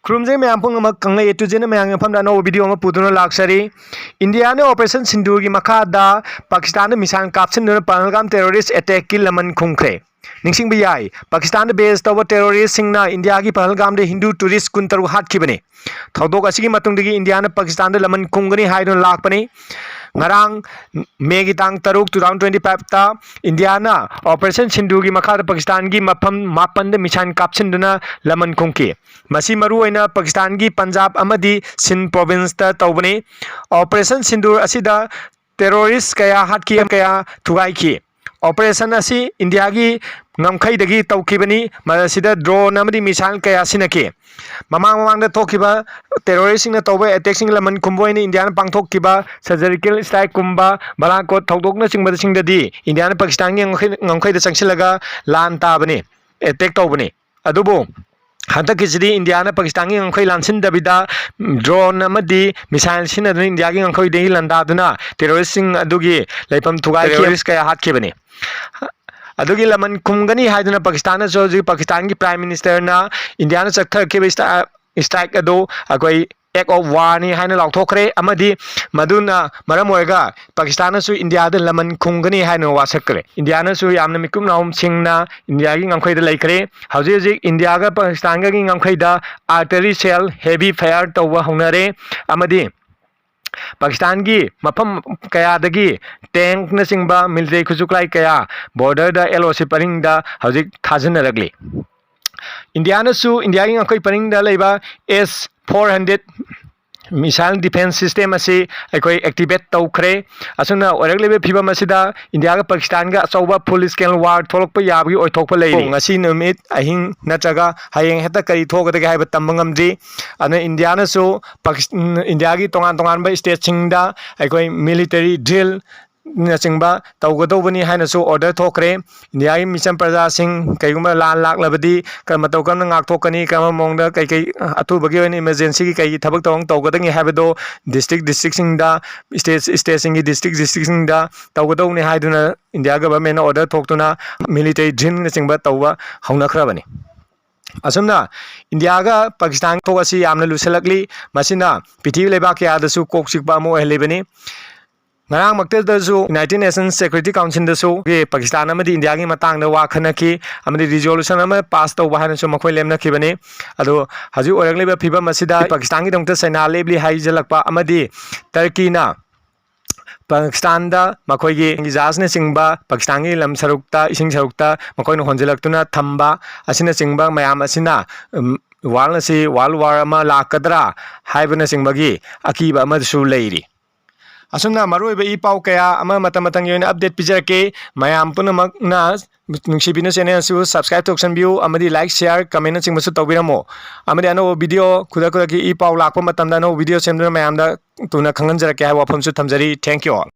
खुरुमजे ma'am पुंगमक Kangle एटुजेन ma'am फमदा no video अमा पुदुना लाक्सरी India ने operation Sindhu की मखादा पाकिस्तान ने मिसाइल कापसिन पहलगाम टेररिस्ट अटैक की लमन खुंखे निंगसिंग बियाई पाकिस्तान बेस तब टेररिस्ट सिंगना इंडिया की पहलगाम दे हिंदू टूरिस्ट कुंतरु हाटखिबने थौदोक असिगी मतुंगदगी इंडिया ने पाकिस्तान दे लमन खुंगनी हाइदुन लाकपने ngarang May की तांग तरुक 2025 ता इंडिया ना ऑपरेशन सिंधु की मखाद पाकिस्तान की मफम मापन दे मिसाइल कापसिनदुना लमन खुंखे मसी मरु ओइना पाकिस्तान की पंजाब अमदी सिंध प्रोविंस ता तौबने ऑपरेशन सिंधु असिदा टेररिस्ट कया हाटकी कया थुगाइखी ऑपरेशन असी इंडिया की ngam तौखिबनी मसिदा ड्रोन अमदी मिसाइल कया सिनके ममांग ममांग थोखिबा टेररिस्ट सिंगना तौबा अटैक सिंग लमन खुंबोइनी इंडिया ने पांगथोखिबा सर्जिकल स्ट्राइक कुंबा बलाको थौदोकना सिंगबद सिंगददी इंडिया ने पाकिस्तान की ngam चंगसिलगा लान ताबने अटैक तौबने अदुबो हंतकिसदी इंडिया ने पाकिस्तान की ngam लानसिन दबिदा ड्रोन अमदी मिसाइल सिनदन इंडिया की ngam देही लंदादुना टेररिस्ट सिंग अदुगी लेपम थुगाई टेररिस्ट कया हाटखिबने अदुगी लमन खुंगनी हाइदुना पाकिस्तान जो पाकिस्तान की प्राइम मिनिस्टर ना इंडिया ने चक्थरखिबा स्ट्राइक अदो अकोई एक्ट ऑफ वार नि हाइना लाउथोखरे अमदी मदुना मरम ओइगा पाकिस्तान सु इंडिया दे लमन खुंगनी हाइना वासकरे इंडिया ने सु यामना मिकुम नाउम सिंगना इंडिया की ngam लेखरे हौजे हौजे इंडिया का पाकिस्तान की ngam artillery shell heavy fire तौवा होनरे अमदी पाकिस्तान की मफम कयादगी टैंक नचिंबा मिलिटरी खुजुक्लाई कया बॉर्डर दा एलओसी परिंग दा हौजिक थाजनरगली इंडिया की ngam परिंग दा लेबा S-400 मिसाइल डिफेंस सिस्टम असी अखोई एक्टिवेट तौखरे असुना ओरगलेबे फिबम असिदा इंडिया का पाकिस्तान का अचौबा फुल स्केल वार थोलकप याबगी ओइथोकप लेरि ngasi नुमित अहिंग नचगा हयेंग हेता करी थोगदगे हाइबा तंबंगमजी अने इंडिया नसु पाकिस्तान इंडिया की तोंगान तोंगान बा स्टेट सिंगदा अखोई मिलिटरी ड्रिल नचिंबा तौगदौबनी हाइनसु ऑर्डर थोखरे इंडिया की मिशन प्रजा सिंह कईगुम लान लाक्लबदी कर्मतौ कम नाकथोकनी कर्म मोंगदा कई कई अथुबगी ओइन इमरजेंसी की कई थबक तौंग तौगदंगी हाइबदो डिस्ट्रिक्ट सिंगदा स्टेट सिंगी डिस्ट्रिक्ट सिंगदा तौगदौनी हाइदुना इंडिया गवर्नमेंट ऑर्डर थोक्तुना मिलिटरी ड्रिल नचिंबा तौबा हौनखरबनी असुमना इंडिया का पाकिस्तान थोकसी यामना लुसलकली मसिना पृथ्वी लेबाक यादसु कोकसिकबा अमो हेलेबनी United Nations Security Council Pakistan India की मतंग वाखनकी रिजोल्यूशन पास तौब है लेमनखीबने हजू फिवम पाकिस्तान की सैना लेबली हाइजलप टर्कीना पाकिस्तान मखोई जहाज चिंब पाकिस्तान की लम सरुकता इसिंग सरुकता मखोई होंजलक्तुना थंबा असिना चिंब मयाम असिना वाल वार अमा लाकदरा हाइबना चिंबगी अकीबा अमदसु लेरी असुमना मरुइबा इ पाउ कया अमा मतंग योना अपडेट पिजरके मयाम पुनमकना नुंसिबिना चैनल सु सब्सक्राइब तौसनबियु अमदी लाइक शेयर कमेंट चिंबसु तौबिरमो अमदी अनो वीडियो खुदा खुदा की इ पाउ लाकपा मतंदा नो वीडियो सेमदुना मयामदा तुना खंगनजरके हाइ वाफमसु थमजरी थैंक यू ऑल।